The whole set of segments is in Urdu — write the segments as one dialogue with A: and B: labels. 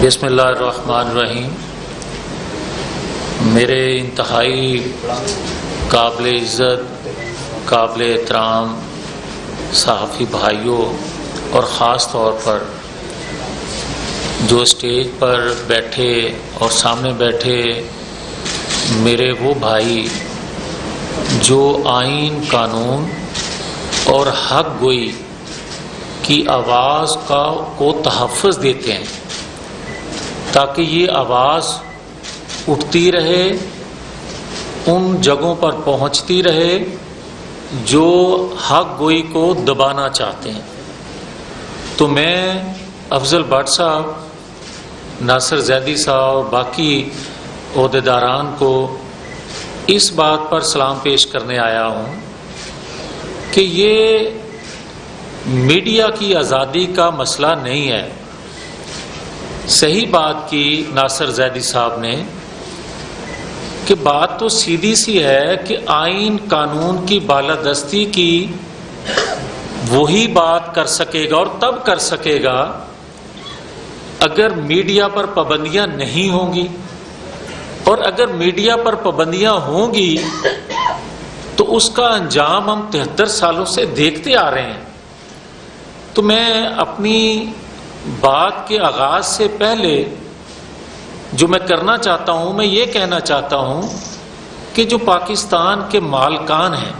A: بسم اللہ الرحمن الرحیم۔ میرے انتہائی قابل عزت، قابل احترام صحافی بھائیوں اور خاص طور پر جو اسٹیج پر بیٹھے اور سامنے بیٹھے میرے وہ بھائی جو آئین، قانون اور حق گوئی کی آواز کو تحفظ دیتے ہیں تاکہ یہ آواز اٹھتی رہے، ان جگہوں پر پہنچتی رہے جو حق گوئی کو دبانا چاہتے ہیں۔ تو میں افضل بٹ صاحب، ناصر زیدی صاحب اور باقی عہدیداران کو اس بات پر سلام پیش کرنے آیا ہوں کہ یہ میڈیا کی آزادی کا مسئلہ نہیں ہے۔ صحیح بات کی ناصر زیدی صاحب نے کہ بات تو سیدھی سی ہے کہ آئین قانون کی بالادستی کی وہی بات کر سکے گا اور تب کر سکے گا اگر میڈیا پر پابندیاں نہیں ہوں گی، اور اگر میڈیا پر پابندیاں ہوں گی تو اس کا انجام ہم 73 سالوں سے دیکھتے آ رہے ہیں۔ تو میں اپنی بات کے آغاز سے پہلے جو میں کرنا چاہتا ہوں، میں یہ کہنا چاہتا ہوں کہ جو پاکستان کے مالکان ہیں،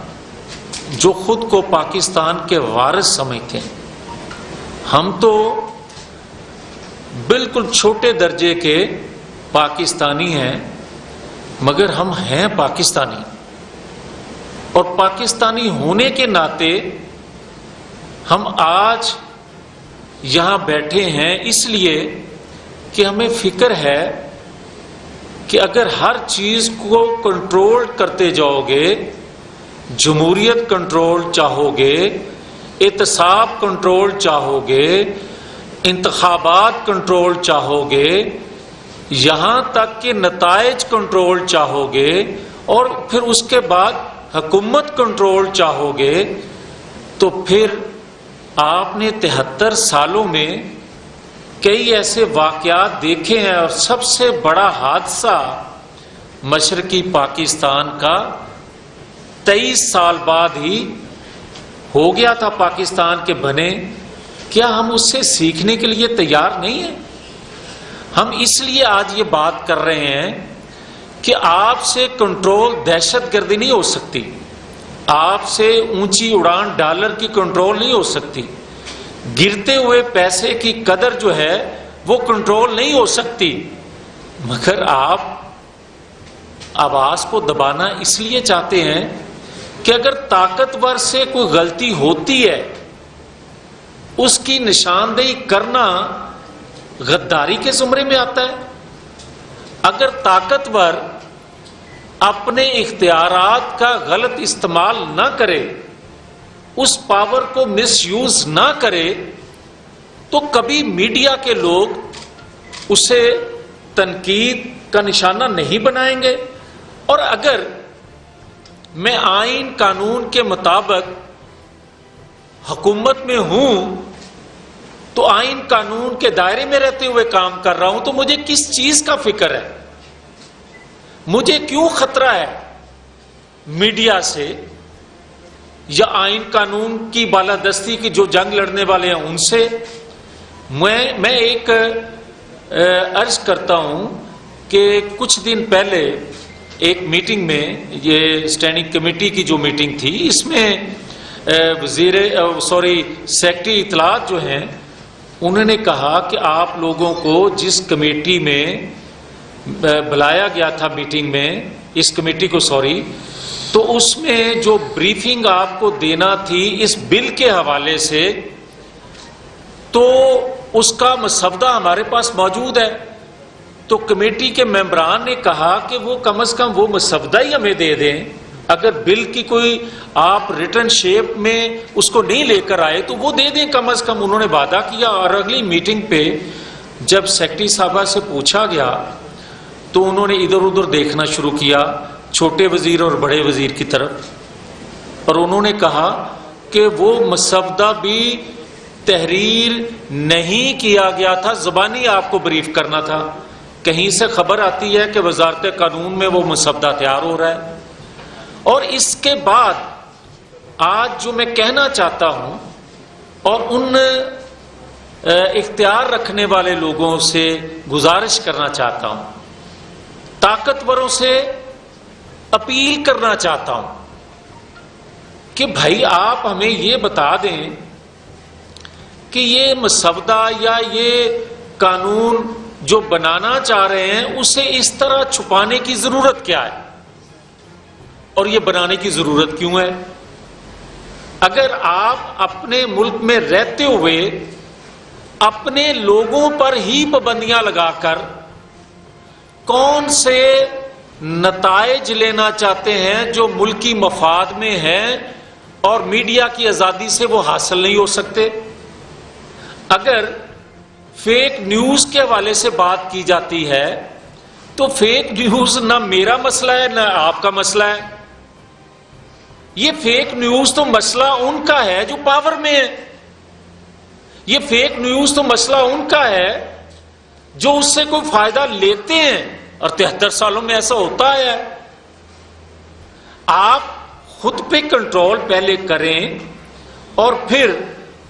A: جو خود کو پاکستان کے وارث سمجھتے ہیں، ہم تو بالکل چھوٹے درجے کے پاکستانی ہیں، مگر ہم ہیں پاکستانی، اور پاکستانی ہونے کے ناطے ہم آج یہاں بیٹھے ہیں اس لیے کہ ہمیں فکر ہے کہ اگر ہر چیز کو کنٹرول کرتے جاؤ گے، جمہوریت کنٹرول چاہو گے، احتساب کنٹرول چاہو گے، انتخابات کنٹرول چاہو گے، یہاں تک کہ نتائج کنٹرول چاہو گے، اور پھر اس کے بعد حکومت کنٹرول چاہو گے، تو پھر آپ نے 73 سالوں میں کئی ایسے واقعات دیکھے ہیں، اور سب سے بڑا حادثہ مشرقی پاکستان کا 23 سال بعد ہی ہو گیا تھا پاکستان کے بنے۔ کیا ہم اس سے سیکھنے کے لیے تیار نہیں ہیں؟ ہم اس لیے آج یہ بات کر رہے ہیں کہ آپ سے کنٹرول دہشت گردی نہیں ہو سکتی، آپ سے اونچی اڑان ڈالر کی کنٹرول نہیں ہو سکتی، گرتے ہوئے پیسے کی قدر جو ہے وہ کنٹرول نہیں ہو سکتی، مگر آپ آواز کو دبانا اس لیے چاہتے ہیں کہ اگر طاقتور سے کوئی غلطی ہوتی ہے اس کی نشاندہی کرنا غداری کے زمرے میں آتا ہے۔ اگر طاقتور اپنے اختیارات کا غلط استعمال نہ کرے، اس پاور کو مس یوز نہ کرے، تو کبھی میڈیا کے لوگ اسے تنقید کا نشانہ نہیں بنائیں گے۔ اور اگر میں آئین قانون کے مطابق حکومت میں ہوں تو آئین قانون کے دائرے میں رہتے ہوئے کام کر رہا ہوں، تو مجھے کس چیز کا فکر ہے؟ مجھے کیوں خطرہ ہے میڈیا سے یا آئین قانون کی بالادستی کی جو جنگ لڑنے والے ہیں ان سے؟ میں ایک عرض کرتا ہوں کہ کچھ دن پہلے ایک میٹنگ میں، یہ اسٹینڈنگ کمیٹی کی جو میٹنگ تھی، اس میں سیکرٹری اطلاعات جو ہیں انہوں نے کہا کہ آپ لوگوں کو جس کمیٹی میں بلایا گیا تھا میٹنگ میں، اس کمیٹی کو تو اس میں جو بریفنگ آپ کو دینا تھی اس بل کے حوالے سے، تو اس کا مسودہ ہمارے پاس موجود ہے۔ تو کمیٹی کے ممبران نے کہا کہ وہ کم از کم وہ مسودہ ہی ہمیں دے دیں، اگر بل کی کوئی آپ ریٹن شیپ میں اس کو نہیں لے کر آئے تو وہ دے دیں کم از کم۔ انہوں نے وعدہ کیا، اور اگلی میٹنگ پہ جب سیکرٹری صاحبہ سے پوچھا گیا تو انہوں نے ادھر ادھر دیکھنا شروع کیا، چھوٹے وزیر اور بڑے وزیر کی طرف، اور انہوں نے کہا کہ وہ مسودہ بھی تحریر نہیں کیا گیا تھا، زبانی آپ کو بریف کرنا تھا. کہیں سے خبر آتی ہے کہ وزارت قانون میں وہ مسودہ تیار ہو رہا ہے. اور اس کے بعد آج جو میں کہنا چاہتا ہوں اور ان اختیار رکھنے والے لوگوں سے گزارش کرنا چاہتا ہوں، طاقتوروں سے اپیل کرنا چاہتا ہوں کہ بھائی آپ ہمیں یہ بتا دیں کہ یہ مسودہ یا یہ قانون جو بنانا چاہ رہے ہیں اسے اس طرح چھپانے کی ضرورت کیا ہے اور یہ بنانے کی ضرورت کیوں ہے؟ اگر آپ اپنے ملک میں رہتے ہوئے اپنے لوگوں پر ہی پابندیاں لگا کر کون سے نتائج لینا چاہتے ہیں جو ملکی مفاد میں ہیں اور میڈیا کی آزادی سے وہ حاصل نہیں ہو سکتے؟ اگر فیک نیوز کے حوالے سے بات کی جاتی ہے تو فیک نیوز نہ میرا مسئلہ ہے نہ آپ کا مسئلہ ہے. یہ فیک نیوز تو مسئلہ ان کا ہے جو پاور میں ہے. یہ فیک نیوز تو مسئلہ ان کا ہے جو اس سے کوئی فائدہ لیتے ہیں، اور 73 سالوں میں ایسا ہوتا ہے. آپ خود پہ کنٹرول پہلے کریں اور پھر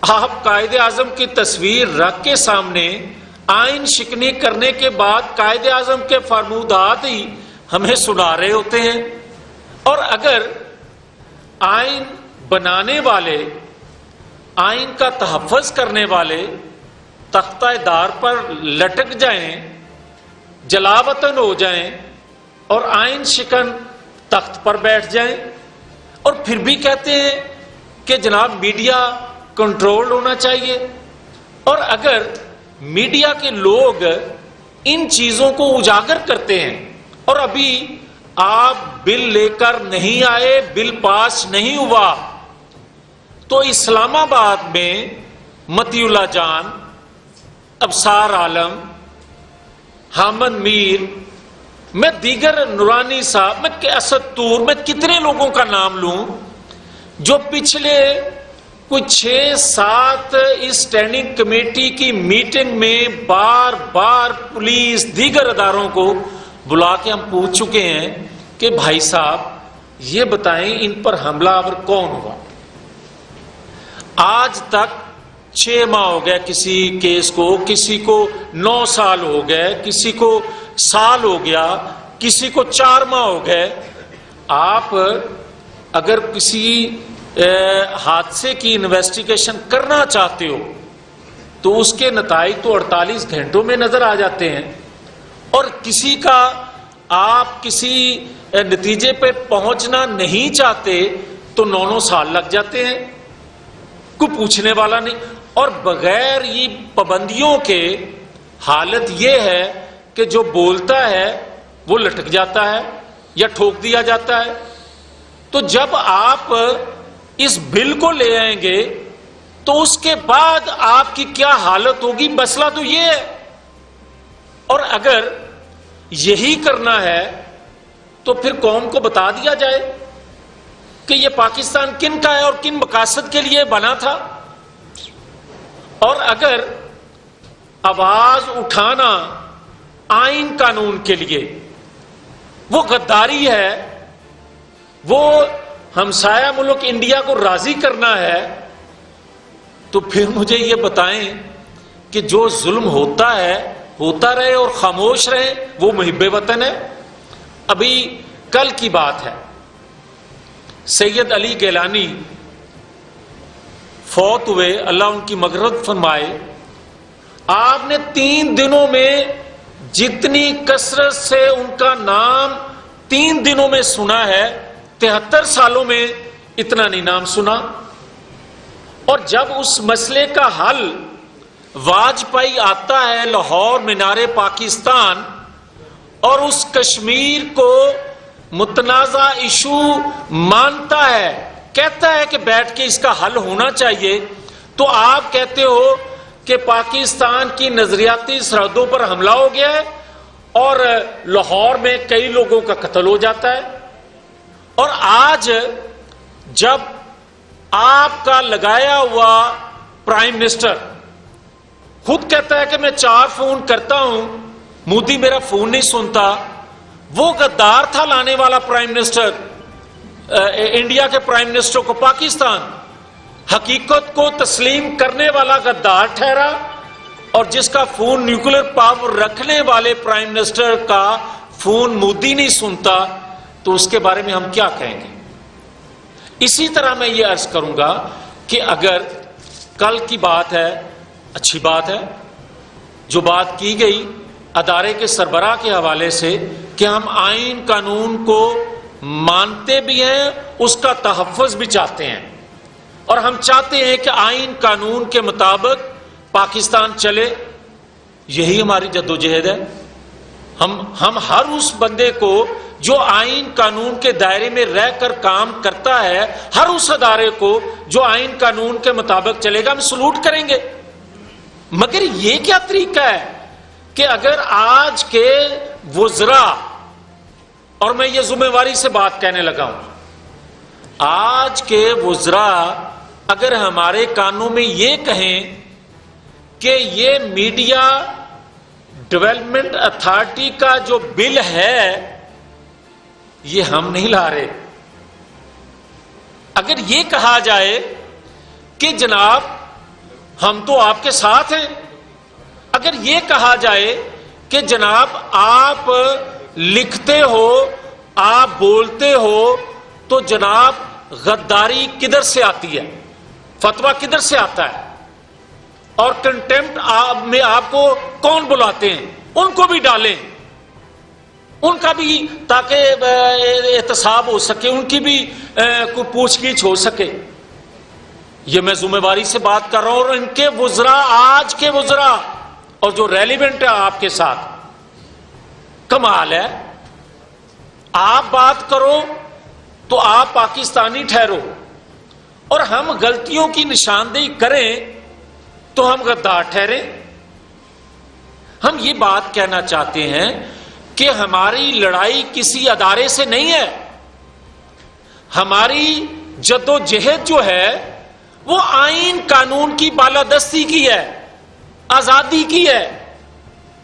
A: آپ قائد اعظم کی تصویر رکھ کے سامنے آئین شکنی کرنے کے بعد قائد اعظم کے فرمودات ہی ہمیں سنا رہے ہوتے ہیں. اور اگر آئین بنانے والے، آئین کا تحفظ کرنے والے تختہ دار پر لٹک جائیں، جلا وطن ہو جائیں اور آئین شکن تخت پر بیٹھ جائیں اور پھر بھی کہتے ہیں کہ جناب میڈیا کنٹرول ہونا چاہیے، اور اگر میڈیا کے لوگ ان چیزوں کو اجاگر کرتے ہیں اور ابھی آپ بل لے کر نہیں آئے، بل پاس نہیں ہوا، تو اسلام آباد میں متی اللہ جان، ابصار عالم، حامد میر، میں دیگر نورانی صاحب، میں اسد طور، میں کتنے لوگوں کا نام لوں جو پچھلے کچھ 6-7 اس اسٹینڈنگ کمیٹی کی میٹنگ میں بار بار پولیس دیگر اداروں کو بلا کے ہم پوچھ چکے ہیں کہ بھائی صاحب یہ بتائیں ان پر حملہ آور کون ہوا. آج تک 6 ماہ ہو گئے کسی کیس کو، کسی کو 9 سال ہو گئے، کسی کو سال ہو گیا، کسی کو 4 ماہ ہو گئے. آپ اگر کسی حادثے کی انویسٹیگیشن کرنا چاہتے ہو تو اس کے نتائج تو 48 گھنٹوں میں نظر آ جاتے ہیں، اور کسی کا آپ کسی نتیجے پہ پہنچنا نہیں چاہتے تو 9 سال لگ جاتے ہیں، کوئی پوچھنے والا نہیں. اور بغیر یہ پابندیوں کے حالت یہ ہے کہ جو بولتا ہے وہ لٹک جاتا ہے یا ٹھوک دیا جاتا ہے. تو جب آپ اس بل کو لے آئیں گے تو اس کے بعد آپ کی کیا حالت ہوگی؟ مسئلہ تو یہ ہے. اور اگر یہی کرنا ہے تو پھر قوم کو بتا دیا جائے کہ یہ پاکستان کن کا ہے اور کن مقاصد کے لیے بنا تھا. اور اگر آواز اٹھانا آئین قانون کے لیے وہ غداری ہے، وہ ہمسایہ ملک انڈیا کو راضی کرنا ہے، تو پھر مجھے یہ بتائیں کہ جو ظلم ہوتا ہے ہوتا رہے اور خاموش رہے، وہ محب وطن ہے. ابھی کل کی بات ہے، سید علی گیلانی فوت ہوئے، اللہ ان کی مغفرت فرمائے. آپ نے 3 دنوں میں جتنی کثرت سے ان کا نام 3 دنوں میں سنا ہے، 73 سالوں میں اتنا نہیں نام سنا. اور جب اس مسئلے کا حل واجپئی آتا ہے لاہور مینار پاکستان اور اس کشمیر کو متنازع ایشو مانتا ہے، کہتا ہے کہ بیٹھ کے اس کا حل ہونا چاہیے، تو آپ کہتے ہو کہ پاکستان کی نظریاتی سرحدوں پر حملہ ہو گیا ہے اور لاہور میں کئی لوگوں کا قتل ہو جاتا ہے. اور آج جب آپ کا لگایا ہوا پرائم منسٹر خود کہتا ہے کہ میں 4 فون کرتا ہوں، مودی میرا فون نہیں سنتا. وہ غدار تھا لانے والا پرائم منسٹر انڈیا کے پرائم منسٹر کو پاکستان، حقیقت کو تسلیم کرنے والا غدار ٹھہرا، اور جس کا فون نیوکلیر پاور رکھنے والے پرائم منسٹر کا فون مودی نہیں سنتا، تو اس کے بارے میں ہم کیا کہیں گے؟ اسی طرح میں یہ عرض کروں گا کہ اگر کل کی بات ہے، اچھی بات ہے جو بات کی گئی ادارے کے سربراہ کے حوالے سے کہ ہم آئین قانون کو مانتے بھی ہیں، اس کا تحفظ بھی چاہتے ہیں، اور ہم چاہتے ہیں کہ آئین قانون کے مطابق پاکستان چلے. یہی ہماری جدوجہد ہے. ہم ہر اس بندے کو جو آئین قانون کے دائرے میں رہ کر کام کرتا ہے، ہر اس ادارے کو جو آئین قانون کے مطابق چلے گا، ہم سلوٹ کریں گے. مگر یہ کیا طریقہ ہے کہ اگر آج کے وزراء، اور میں یہ ذمہ داری سے بات کہنے لگا ہوں، آج کے وزراء اگر ہمارے کانوں میں یہ کہیں کہ یہ میڈیا ڈیولپمنٹ اتھارٹی کا جو بل ہے یہ ہم نہیں لا رہے، اگر یہ کہا جائے کہ جناب ہم تو آپ کے ساتھ ہیں، اگر یہ کہا جائے کہ جناب آپ لکھتے ہو، آپ بولتے ہو، تو جناب غداری کدھر سے آتی ہے، فتویٰ کدھر سے آتا ہے، اور کنٹمپٹ میں آپ کو کون بلاتے ہیں، ان کو بھی ڈالیں، ان کا بھی تاکہ احتساب ہو سکے، ان کی بھی کوئی پوچھ گچھ ہو سکے. یہ میں ذمہ داری سے بات کر رہا ہوں. اور ان کے وزراء، آج کے وزراء اور جو ریلیونٹ ہے آپ کے ساتھ، کمال ہے. آپ بات کرو تو آپ پاکستانی ٹھہرو، اور ہم غلطیوں کی نشاندہی کریں تو ہم غدار ٹھہریں. ہم یہ بات کہنا چاہتے ہیں کہ ہماری لڑائی کسی ادارے سے نہیں ہے. ہماری جدوجہد جو ہے وہ آئین قانون کی بالادستی کی ہے، آزادی کی ہے.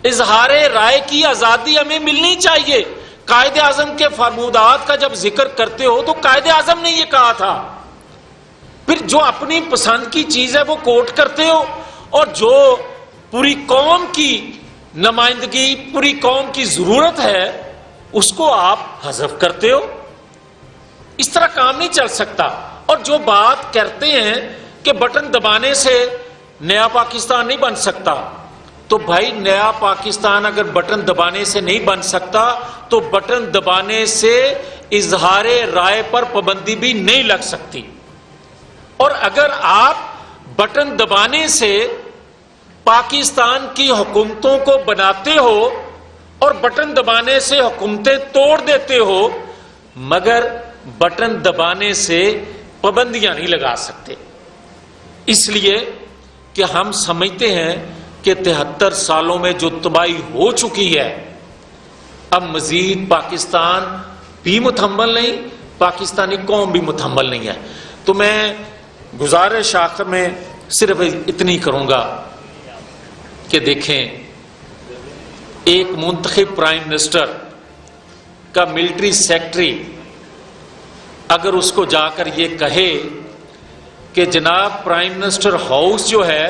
A: اظہار رائے کی آزادی ہمیں ملنی چاہیے. قائد اعظم کے فرمودات کا جب ذکر کرتے ہو تو قائد اعظم نے یہ کہا تھا. پھر جو اپنی پسند کی چیز ہے وہ کوٹ کرتے ہو، اور جو پوری قوم کی نمائندگی، پوری قوم کی ضرورت ہے، اس کو آپ حذف کرتے ہو. اس طرح کام نہیں چل سکتا. اور جو بات کرتے ہیں کہ بٹن دبانے سے نیا پاکستان نہیں بن سکتا، تو بھائی نیا پاکستان اگر بٹن دبانے سے نہیں بن سکتا تو بٹن دبانے سے اظہار رائے پر پابندی بھی نہیں لگ سکتی. اور اگر آپ بٹن دبانے سے پاکستان کی حکومتوں کو بناتے ہو اور بٹن دبانے سے حکومتیں توڑ دیتے ہو، مگر بٹن دبانے سے پابندیاں نہیں لگا سکتے. اس لیے کہ ہم سمجھتے ہیں کہ 73 سالوں میں جو تباہی ہو چکی ہے، اب مزید پاکستان بھی متحمل نہیں، پاکستانی قوم بھی متحمل نہیں ہے. تو میں گزارش آخر میں صرف اتنی کروں گا کہ دیکھیں، ایک منتخب پرائم منسٹر کا ملٹری سیکٹری اگر اس کو جا کر یہ کہے کہ جناب پرائم منسٹر ہاؤس جو ہے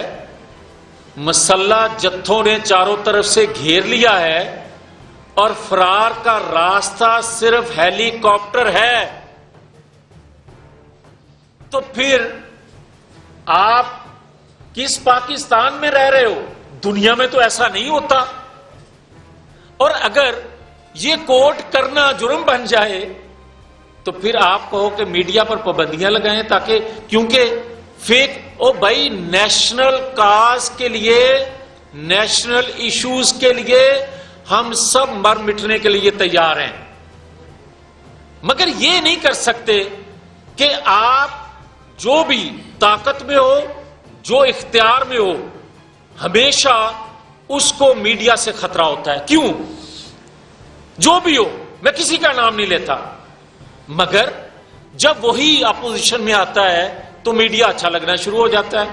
A: مسلح جتھوں نے چاروں طرف سے گھیر لیا ہے اور فرار کا راستہ صرف ہیلی کاپٹر ہے، تو پھر آپ کس پاکستان میں رہ رہے ہو؟ دنیا میں تو ایسا نہیں ہوتا. اور اگر یہ کوٹ کرنا جرم بن جائے تو پھر آپ کہو کہ میڈیا پر پابندیاں لگائیں، تاکہ کیونکہ فیک او بھائی نیشنل کاز کے لیے، نیشنل ایشوز کے لیے ہم سب مر مٹنے کے لیے تیار ہیں، مگر یہ نہیں کر سکتے کہ آپ جو بھی طاقت میں ہو، جو اختیار میں ہو، ہمیشہ اس کو میڈیا سے خطرہ ہوتا ہے. کیوں؟ جو بھی ہو، میں کسی کا نام نہیں لیتا، مگر جب وہی اپوزیشن میں آتا ہے تو میڈیا اچھا لگنا شروع ہو جاتا ہے.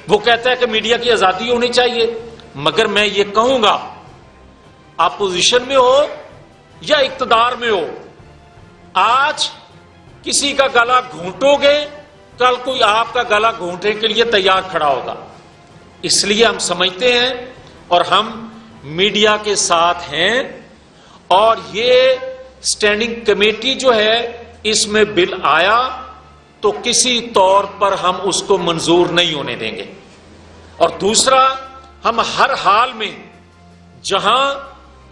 A: وہ کہتا ہے کہ میڈیا کی آزادی ہونی چاہیے، مگر میں یہ کہوں گا اپوزیشن میں ہو یا اقتدار میں ہو، آج کسی کا گلا گھونٹو گے، کل کوئی آپ کا گلا گھونٹنے کے لیے تیار کھڑا ہوگا۔ اس لیے ہم سمجھتے ہیں اور ہم میڈیا کے ساتھ ہیں، اور یہ سٹینڈنگ کمیٹی جو ہے اس میں بل آیا تو کسی طور پر ہم اس کو منظور نہیں ہونے دیں گے۔ اور دوسرا، ہم ہر حال میں جہاں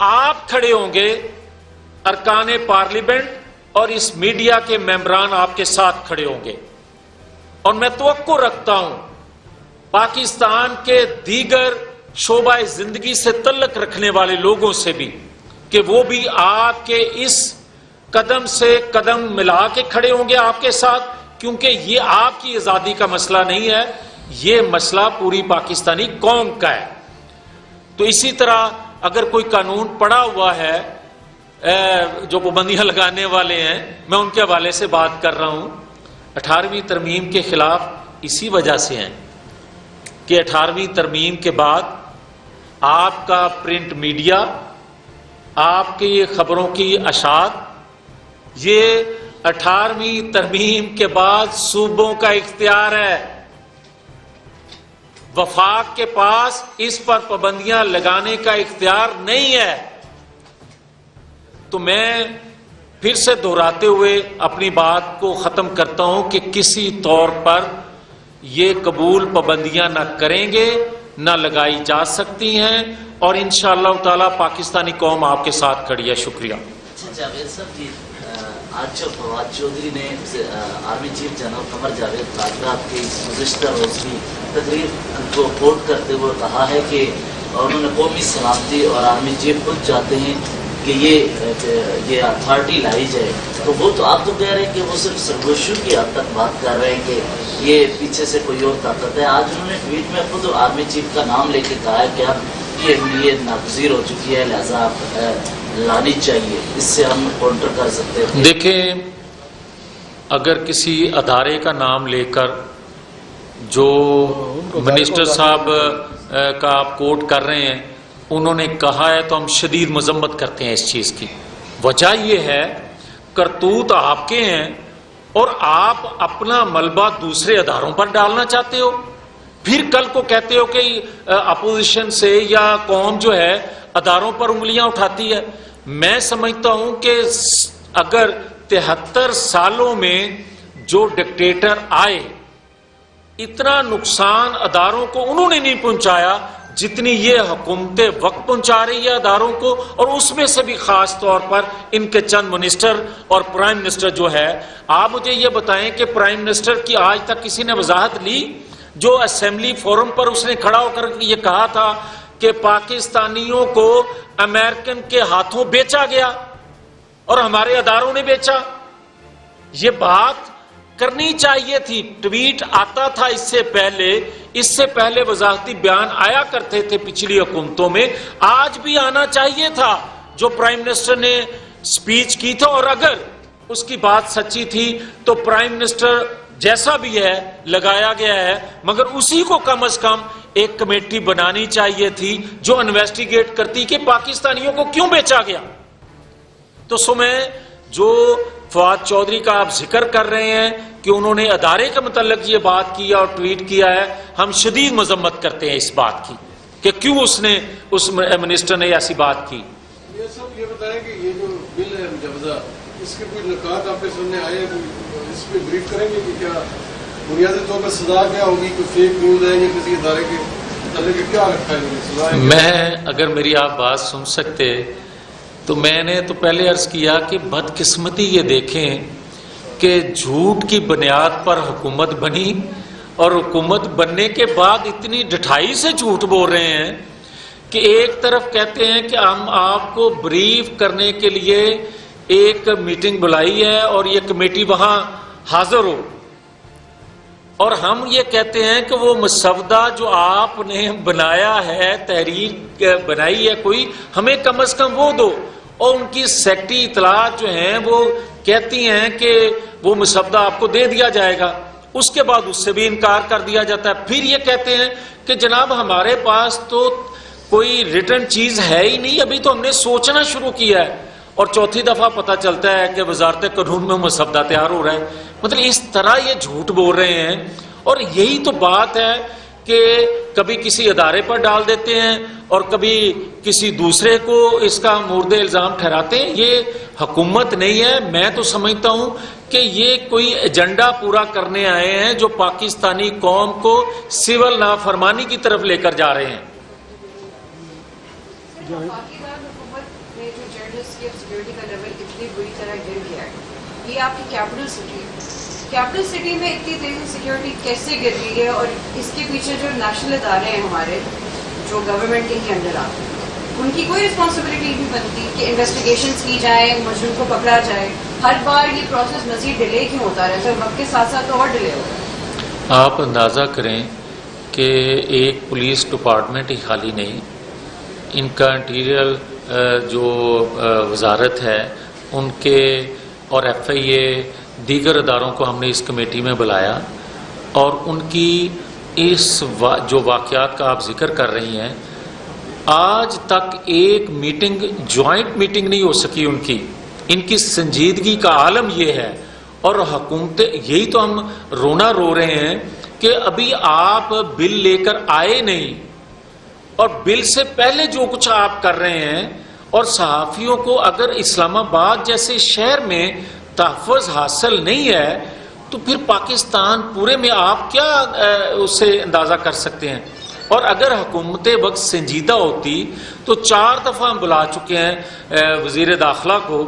A: آپ کھڑے ہوں گے، ارکان پارلیمنٹ اور اس میڈیا کے ممبران آپ کے ساتھ کھڑے ہوں گے، اور میں توقع رکھتا ہوں پاکستان کے دیگر شعبہ زندگی سے تعلق رکھنے والے لوگوں سے بھی کہ وہ بھی آپ کے اس قدم سے قدم ملا کے کھڑے ہوں گے آپ کے ساتھ، کیونکہ یہ آپ کی آزادی کا مسئلہ نہیں ہے، یہ مسئلہ پوری پاکستانی قوم کا ہے۔ تو اسی طرح اگر کوئی قانون پڑا ہوا ہے جو پابندیاں لگانے والے ہیں، میں ان کے حوالے سے بات کر رہا ہوں۔ 18ویں ترمیم کے خلاف اسی وجہ سے ہیں کہ 18ویں ترمیم کے بعد آپ کا پرنٹ میڈیا، آپ کی خبروں کی اشاعت، یہ 18ویں ترمیم کے بعد صوبوں کا اختیار ہے۔ وفاق کے پاس اس پر پابندیاں لگانے کا اختیار نہیں ہے۔ تو میں پھر سے دہراتے ہوئے اپنی بات کو ختم کرتا ہوں کہ کسی طور پر یہ قبول پابندیاں نہ کریں گے، نہ لگائی جا سکتی ہیں، اور انشاءاللہ تعالی پاکستانی قوم آپ کے ساتھ کھڑی ہے۔ شکریہ۔
B: جاوید صاحب جی، آج جو فواد چودھری نے army chief general Qamar Javed Bajwa کی گزشتہ روز کی تقریر کو کوٹ کرتے ہوئے کہا ہے کہ انہوں نے قومی سلامتی اور آرمی چیف خود چاہتے ہیں کہ یہ اتھارٹی لائی جائے، تو وہ تو آپ تو کہہ رہے ہیں کہ وہ صرف سرگوشیوں کی حد تک بات کر رہے ہیں کہ یہ پیچھے سے کوئی اور طاقت ہے۔ آج انہوں نے ٹویٹ میں خود آرمی چیف کا نام لے کے کہا ہے کہ اب یہ ناگزیر ہو چکی ہے، لہذا لانی چاہیے، اس سے ہم کاؤنٹر کر سکتے ہیں۔
A: دیکھیں، اگر کسی ادارے کا نام لے کر جو منسٹر صاحب کا آپ کوٹ کر رہے ہیں انہوں نے کہا ہے تو ہم شدید مذمت کرتے ہیں اس چیز کی۔ وجہ یہ ہے کرتوت آپ کے ہیں اور آپ اپنا ملبہ دوسرے اداروں پر ڈالنا چاہتے ہو، پھر کل کو کہتے ہو کہ اپوزیشن سے یا قوم جو ہے اداروں پر انگلیاں اٹھاتی ہے۔ میں سمجھتا ہوں کہ اگر 73 سالوں میں جو ڈکٹیٹر آئے، اتنا نقصان اداروں کو انہوں نے نہیں پہنچایا جتنی یہ حکومت وقت پہنچا رہی ہے اداروں کو، اور اس میں سے بھی خاص طور پر ان کے چند منسٹر اور پرائم منسٹر جو ہے۔ آپ مجھے یہ بتائیں کہ پرائم منسٹر کی آج تک کسی نے وضاحت لی؟ جو اسمبلی فورم پر اس نے کھڑا ہو کر یہ کہا تھا کہ پاکستانیوں کو امریکن کے ہاتھوں بیچا گیا اور ہمارے اداروں نے بیچا، یہ بات کرنی چاہیے تھی۔ ٹویٹ آتا تھا اس سے پہلے وضاحتی بیان آیا کرتے تھے پچھلی حکومتوں میں، آج بھی آنا چاہیے تھا جو پرائم منسٹر نے سپیچ کی تھی، اور اگر اس کی بات سچی تھی تو پرائم منسٹر جیسا بھی ہے لگایا گیا ہے، مگر اسی کو کم از کم ایک کمیٹی بنانی چاہیے تھی جو انویسٹیگیٹ کرتی کہ پاکستانیوں کو کیوں بیچا گیا۔ تو میں جو فواد چودھری کا آپ ذکر کر رہے ہیں کہ انہوں نے ادارے کے متعلق یہ بات کیا اور ٹویٹ کیا ہے، ہم شدید مذمت کرتے ہیں اس بات کی کہ کیوں اس منسٹر نے ایسی بات کی۔
C: یہ سب یہ بتائیں کہ یہ جو بل ہے مجوزہ، اس کے کوئی نکات آپ کے سامنے آئے ہیں، اس پہ بریف کریں گے کہ کیا بنیادی طور پر سزا کیا ہوگی، کوئی فیک نیوز ہے یا کسی ادارے کے متعلق کیا رکھا ہے سزا؟
A: میں اگر میری آپ بات سن سکتے تو میں نے تو پہلے عرض کیا کہ بدقسمتی یہ دیکھیں کہ جھوٹ کی بنیاد پر حکومت بنی، اور حکومت بننے کے بعد اتنی ڈٹھائی سے جھوٹ بول رہے ہیں کہ ایک طرف کہتے ہیں کہ ہم آپ کو بریف کرنے کے لیے ایک میٹنگ بلائی ہے اور یہ کمیٹی وہاں حاضر ہو، اور ہم یہ کہتے ہیں کہ وہ مسودہ جو آپ نے بنایا ہے، تحریر بنائی ہے کوئی، ہمیں کم از کم وہ دو، اور ان کی سیکٹری اطلاعات جو ہیں وہ کہتی ہیں کہ وہ مسودہ آپ کو دے دیا جائے گا۔ اس کے بعد اس سے بھی انکار کر دیا جاتا ہے. پھر یہ کہتے ہیں کہ جناب ہمارے پاس تو کوئی ریٹرن چیز ہے ہی نہیں, ابھی تو ہم نے سوچنا شروع کیا ہے. اور چوتھی دفعہ پتہ چلتا ہے کہ وزارت قانون میں مسودہ تیار ہو رہا ہے. مطلب اس طرح یہ جھوٹ بول رہے ہیں. اور یہی تو بات ہے کہ کبھی کسی ادارے پر ڈال دیتے ہیں اور کبھی کسی دوسرے کو اس کا مورد الزام ٹھہراتے ہیں. یہ حکومت نہیں ہے. میں تو سمجھتا ہوں کہ یہ کوئی ایجنڈا پورا کرنے آئے ہیں جو پاکستانی قوم کو سول نافرمانی کی طرف لے کر جا رہے ہیں.
D: پاکستان حکومت نے جو جرنلسٹ کی سیکورٹی کا لیول اتنی بری طرح گر گیا ہے, یہ آپ کی کیپٹل سٹی ہے. کیپٹل سٹی میں اتنی تیزی سیکورٹی کیسے گر گئی ہے؟ اور اس کے پیچھے جو نیشنل ادارے ہیں ہمارے جو گورنمنٹ کے ہی انڈر آتے ہیں, ان کی کوئی رسپانسبلٹی نہیں بنتی کہ انویسٹیگیشنز کی جائیں, مجرم کو پکڑا جائے. ہر بار یہ پروسیس مزید ڈیلے کیوں ہوتا رہتا ہے؟ وقت کے ساتھ ساتھ تو اور ڈیلے ہوتا ہے.
A: آپ اندازہ کریں کہ ایک پولیس ڈپارٹمنٹ ہی خالی نہیں, ان کا انٹیریئر جو وزارت ہے ان کے اور ایف آئی اے دیگر اداروں کو ہم نے اس کمیٹی میں بلایا, اور ان کی اس جو واقعات کا آپ ذکر کر رہی ہیں, آج تک ایک میٹنگ, جوائنٹ میٹنگ نہیں ہو سکی ان کی. ان کی سنجیدگی کا عالم یہ ہے. اور حکومتیں, یہی تو ہم رونا رو رہے ہیں کہ ابھی آپ بل لے کر آئے نہیں, اور بل سے پہلے جو کچھ آپ کر رہے ہیں. اور صحافیوں کو اگر اسلام آباد جیسے شہر میں تحفظ حاصل نہیں ہے تو پھر پاکستان پورے میں آپ کیا اس سے اندازہ کر سکتے ہیں. اور اگر حکومت وقت سنجیدہ ہوتی تو 4 دفعہ ہم بلا چکے ہیں وزیر داخلہ کو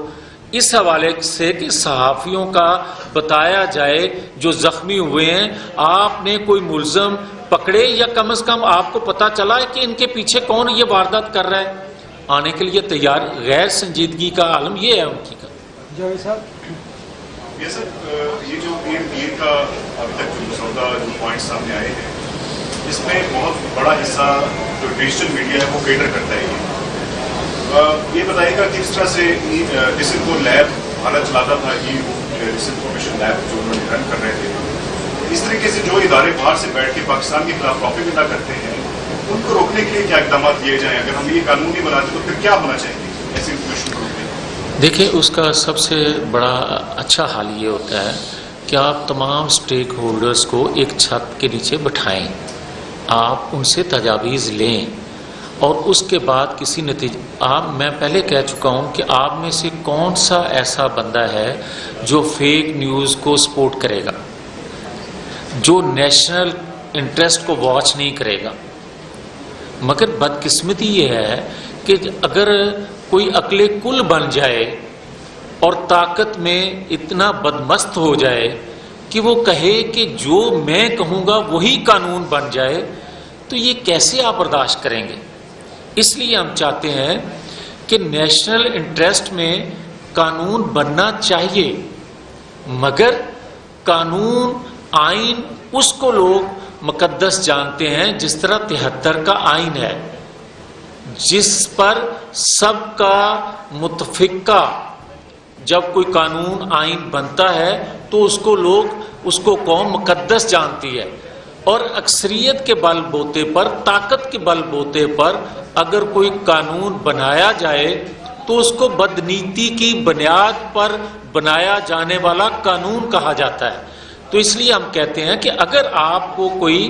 A: اس حوالے سے کہ صحافیوں کا بتایا جائے جو زخمی ہوئے ہیں. آپ نے کوئی ملزم پکڑے یا کم از کم آپ کو پتا چلا ہے کہ ان کے پیچھے کون یہ واردات کر رہا ہے؟ آنے کے لیے تیار. غیر سنجیدگی کا عالم یہ ہے ان کی کا.
E: جاوید صاحب,
F: یہ سر یہ جو پیر کا ابھی تک جو مسودہ جو پوائنٹ سامنے آئے ہیں, اس میں بہت بڑا حصہ جو ڈیجیٹل میڈیا ہے وہ کیٹر کرتا ہے. یہ بتائیے گا کس طرح سے ڈس انفو لیب بھارت چلاتا تھا, یہ ڈس انفارمیشن لیب جو انہوں نے رن کر رہے تھے, اس طریقے سے جو ادارے باہر سے بیٹھ کے پاکستان کے خلاف پروپیگنڈا کرتے ہیں ان کو روکنے کے لیے کیا اقدامات کیے جائیں؟ اگر ہم یہ قانون نہیں بناتے تو پھر کیا ہونا چاہیے ایسی انفارمیشن کو روکنے؟
A: دیکھیں, اس کا سب سے بڑا اچھا حال یہ ہوتا ہے کہ آپ تمام سٹیک ہولڈرز کو ایک چھت کے نیچے بٹھائیں, آپ ان سے تجاویز لیں, اور اس کے بعد کسی نتیجے میں پہلے کہہ چکا ہوں کہ آپ میں سے کون سا ایسا بندہ ہے جو فیک نیوز کو سپورٹ کرے گا, جو نیشنل انٹرسٹ کو واچ نہیں کرے گا. مگر بدقسمتی یہ ہے کہ اگر کوئی عقل کل بن جائے اور طاقت میں اتنا بدمست ہو جائے کہ وہ کہے کہ جو میں کہوں گا وہی قانون بن جائے, تو یہ کیسے آپ برداشت کریں گے؟ اس لیے ہم چاہتے ہیں کہ نیشنل انٹرسٹ میں قانون بننا چاہیے, مگر قانون آئین اس کو لوگ مقدس جانتے ہیں جس طرح 73 کا آئین ہے, جس پر سب کا متفقہ جب کوئی قانون آئین بنتا ہے تو اس کو قوم مقدس جانتی ہے. اور اکثریت کے بل بوتے پر, طاقت کے بل بوتے پر اگر کوئی قانون بنایا جائے تو اس کو بدنیتی کی بنیاد پر بنایا جانے والا قانون کہا جاتا ہے. تو اس لیے ہم کہتے ہیں کہ اگر آپ کو کوئی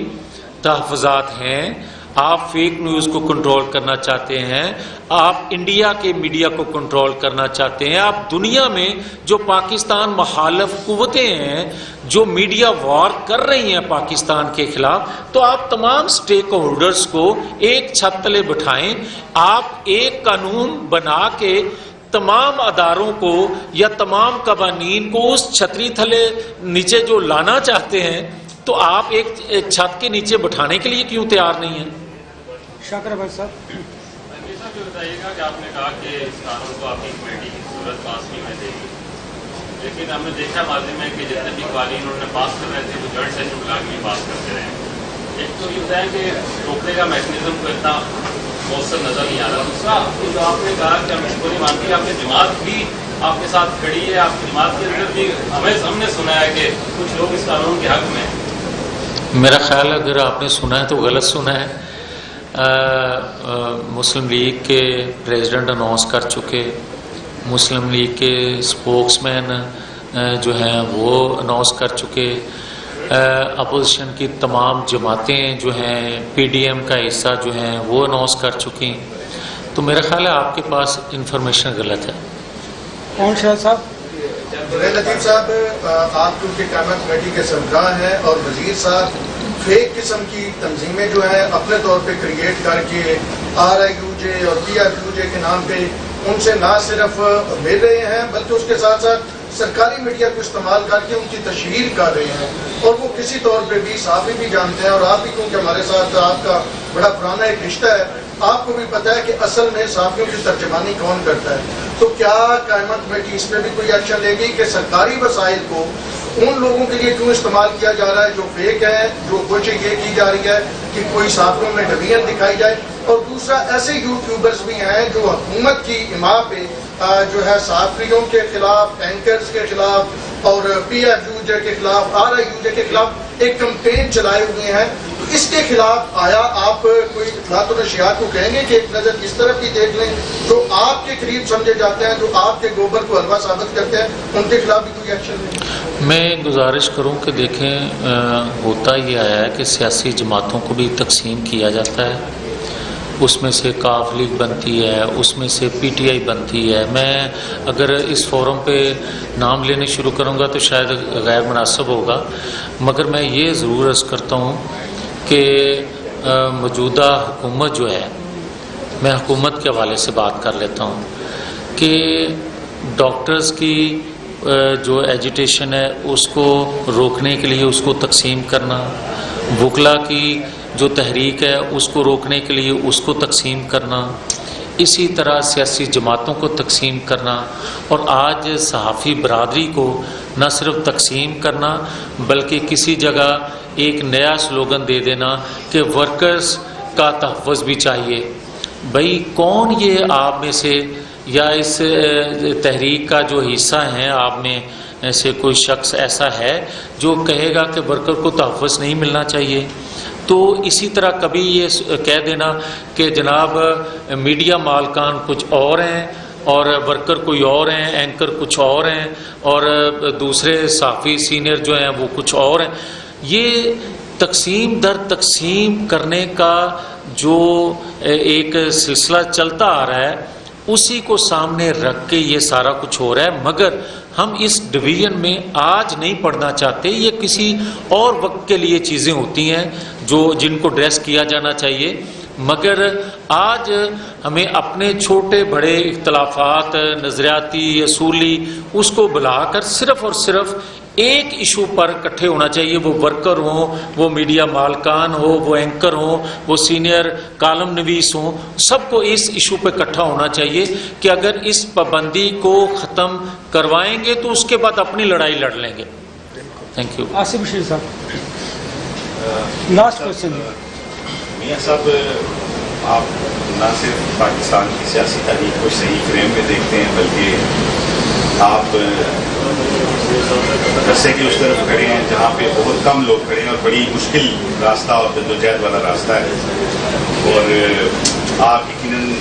A: تحفظات ہیں, آپ فیک نیوز کو کنٹرول کرنا چاہتے ہیں, آپ انڈیا کے میڈیا کو کنٹرول کرنا چاہتے ہیں, آپ دنیا میں جو پاکستان مخالف قوتیں ہیں جو میڈیا وار کر رہی ہیں پاکستان کے خلاف, تو آپ تمام سٹیک ہولڈرز کو ایک چھت تلے بٹھائیں, آپ ایک قانون بنا کے تمام اداروں کو یا تمام قوانین کو اس چھتری تھلے نیچے جو لانا چاہتے ہیں, تو آپ ایک چھت کے نیچے بٹھانے کے لیے کیوں تیار نہیں ہیں؟
E: شاکر بھائی صاحب,
G: یہ بتائیے گا کہ آپ نے کہا کہ اس قانون کو آپ کی کمیٹی کی صورت پاس نہیں ہونے دے گی, لیکن ہم نے دیکھا ماضی میں کہ جتنے بھی قوانین انہوں نے پاس کر رہے تھے وہ جوائنٹ سیشن بلا کے پاس کرتے رہے. ایک تو یہ بتائیں کہ روکنے کا میکنزم کو اتنا مؤثر نظر نہیں آ رہا. دوسرا جو آپ نے کہا کہ ہم اس کو نہیں مانتے, آپ نے جماعت بھی آپ کے ساتھ کھڑی ہے. آپ کی جماعت کے اندر بھی ہم نے سنا ہے کہ کچھ لوگ اس قانون کے حق میں ہیں.
A: میرا خیال اگر آپ نے سنا ہے تو غلط سنا ہے. مسلم لیگ کے پریزیڈنٹ اناؤنس کر چکے، مسلم لیگ کے اسپوکس مین جو ہیں وہ اناؤنس کر چکے، اپوزیشن کی تمام جماعتیں جو ہیں پی ڈی ایم کا حصہ جو ہیں وہ اناؤنس کر چکی. تو میرا خیال ہے آپ کے پاس انفارمیشن غلط ہے.
E: کون شاہ صاحب؟
H: لطیف صاحب، آپ کیونکہ قیامت کمیٹی کے سربراہ ہیں اور وزیر صاحب فیک قسم کی تنظیمیں جو ہیں اپنے طور پہ کریٹ کر کے RIUJ اور PFUJ کے نام پہ ان سے نہ صرف مل رہے ہیں بلکہ اس کے ساتھ ساتھ سرکاری میڈیا کو استعمال کر کے ان کی تشہیر کر رہے ہیں. اور وہ کسی طور پہ بھی صحافی بھی جانتے ہیں، اور آپ بھی کیونکہ ہمارے ساتھ آپ کا بڑا پرانا ایک رشتہ ہے، آپ کو بھی پتہ ہے کہ اصل میں صحافیوں کی ترجمانی کون کرتا ہے. تو کیا قیامت کمیٹی اس میں بھی کوئی ایکشن لے گی کہ سرکاری وسائل کو ان لوگوں کے لیے کیوں استعمال کیا جا رہا ہے جو فیک ہے، جو کوشش یہ کی جا رہی ہے کہ کوئی صحافیوں میں ڈویژن دکھائی جائے؟ اور دوسرا ایسے یوٹیوبرز بھی ہیں جو حکومت کی حمایت پہ جو ہے صحافیوں کے خلاف، اینکرز کے خلاف اور PFUJ کے خلاف، RIUJ کے خلاف ایک کمپین چلائے ہوئے ہیں. تو اس کے خلاف آیا آپ کوئی اطلاعات و نشریات کو کہیں گے کہ ایک نظر اس طرف بھی دیکھ لیں، جو آپ کے قریب سمجھے جاتے ہیں، جو آپ کے گوبر کو حلوہ ثابت کرتے ہیں، ان کے خلاف بھی کوئی ایکشن لیں؟
A: میں گزارش کروں کہ دیکھیں ہوتا یہ آیا ہے کہ سیاسی جماعتوں کو بھی تقسیم کیا جاتا ہے. اس میں سے کاف لیگ بنتی ہے، اس میں سے PTI بنتی ہے. میں اگر اس فورم پہ نام لینے شروع کروں گا تو شاید غیر مناسب ہوگا، مگر میں یہ ضرور عرض کرتا ہوں کہ موجودہ حکومت جو ہے، میں حکومت کے حوالے سے بات کر لیتا ہوں کہ ڈاکٹرز کی جو ایجیٹیشن ہے اس کو روکنے کے لیے اس کو تقسیم کرنا، وکلا کی جو تحریک ہے اس کو روکنے کے لیے اس کو تقسیم کرنا، اسی طرح سیاسی جماعتوں کو تقسیم کرنا، اور آج صحافی برادری کو نہ صرف تقسیم کرنا بلکہ کسی جگہ ایک نیا سلوگن دے دینا کہ ورکرز کا تحفظ بھی چاہیے. بھائی کون یہ آپ میں سے یا اس تحریک کا جو حصہ ہیں آپ میں سے کوئی شخص ایسا ہے جو کہے گا کہ ورکر کو تحفظ نہیں ملنا چاہیے؟ تو اسی طرح کبھی یہ کہہ دینا کہ جناب میڈیا مالکان کچھ اور ہیں اور ورکر کوئی اور ہیں، اینکر کچھ اور ہیں اور دوسرے صحافی سینئر جو ہیں وہ کچھ اور ہیں. یہ تقسیم در تقسیم کرنے کا جو ایک سلسلہ چلتا آ رہا ہے اسی کو سامنے رکھ کے یہ سارا کچھ ہو رہا ہے. مگر ہم اس ڈویژن میں آج نہیں پڑھنا چاہتے. یہ کسی اور وقت کے لیے چیزیں ہوتی ہیں جن کو ڈریس کیا جانا چاہیے، مگر آج ہمیں اپنے چھوٹے بڑے اختلافات نظریاتی اصولی اس کو بلا کر صرف اور صرف ایک ایشو پر اکٹھے ہونا چاہیے. وہ ورکر ہوں، وہ میڈیا مالکان ہو، وہ اینکر ہوں، وہ سینئر کالم نویس ہوں، سب کو اس ایشو پہ اکٹھا ہونا چاہیے کہ اگر اس پابندی کو ختم کروائیں گے تو اس کے بعد اپنی لڑائی لڑ لیں گے. Thank you.
E: آصف بشیر صاحب، لاسٹ کوشچن.
F: میاں صاحب، آپ نہ صرف پاکستان کی سیاسی تاریخ کو صحیح فریم میں دیکھتے ہیں بلکہ آپ رستے کی اس طرف کھڑے ہیں جہاں پہ بہت کم لوگ کھڑے ہیں اور بڑی مشکل راستہ اور جدوجہد والا راستہ ہے، اور آپ یقیناً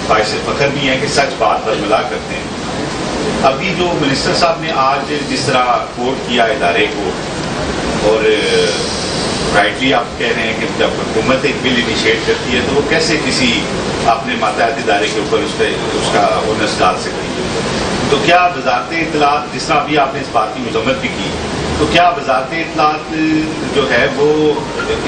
F: باعث فخر بھی ہیں کہ سچ بات پر ملا کرتے ہیں. ابھی جو منسٹر صاحب نے آج جس طرح کوٹ کیا ادارے کو، اور رائٹلی آپ کہہ رہے ہیں کہ جب حکومت ایک بل انیشیٹ کرتی ہے تو وہ کیسے کسی اپنے ماتحت ادارے کے اوپر اس کا اونس ڈال سکتی ہے. تو کیا وزارت اطلاعات، جس طرح ابھی آپ نے اس بات کی مذمت بھی کی، تو کیا وزارت اطلاعات جو ہے وہ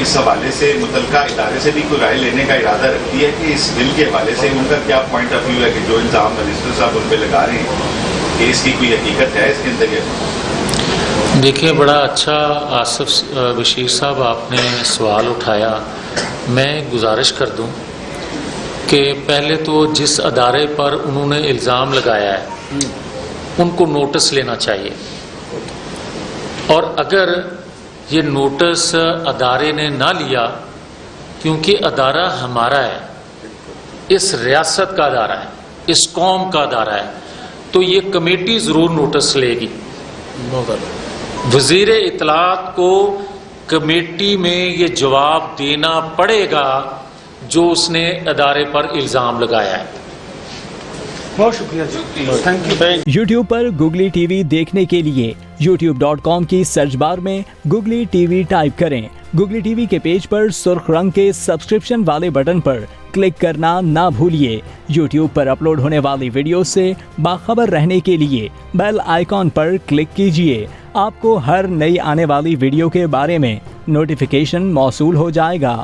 F: اس حوالے سے متعلقہ ادارے سے بھی کوئی رائے لینے کا ارادہ رکھتی ہے کہ اس بل کے حوالے سے ان کا کیا پوائنٹ آف ویو ہے کہ جو الزام منسٹر صاحب ان پہ لگا رہے ہیں کہ اس کی کوئی حقیقت ہے اس کے اندر؟
A: دیکھیے، بڑا اچھا آصف بشیر صاحب آپ نے سوال اٹھایا. میں گزارش کر دوں کہ پہلے تو جس ادارے پر انہوں نے الزام لگایا ہے ان کو نوٹس لینا چاہیے، اور اگر یہ نوٹس ادارے نے نہ لیا، کیونکہ ادارہ ہمارا ہے، اس ریاست کا ادارہ ہے، اس قوم کا ادارہ ہے، تو یہ کمیٹی ضرور نوٹس لے گی. وزیر اطلاعات کو کمیٹی میں یہ جواب دینا پڑے گا جو اس نے ادارے پر الزام لگایا ہے.
E: بہت شکریہ جی، تھینک یو.
I: یوٹیوب پر گوگلی ٹی وی دیکھنے کے لیے youtube.com کی سرچ بار میں گوگلی ٹی وی ٹائپ کریں. گوگلی ٹی وی کے پیج پر سرخ رنگ کے سبسکرپشن والے بٹن پر کلک کرنا نہ بھولیے. یوٹیوب پر اپلوڈ ہونے والی ویڈیو سے باخبر رہنے کے لیے بیل آئیکن پر کلک کیجیے. آپ کو ہر نئی آنے والی ویڈیو کے بارے میں نوٹیفیکیشن موصول ہو جائے گا.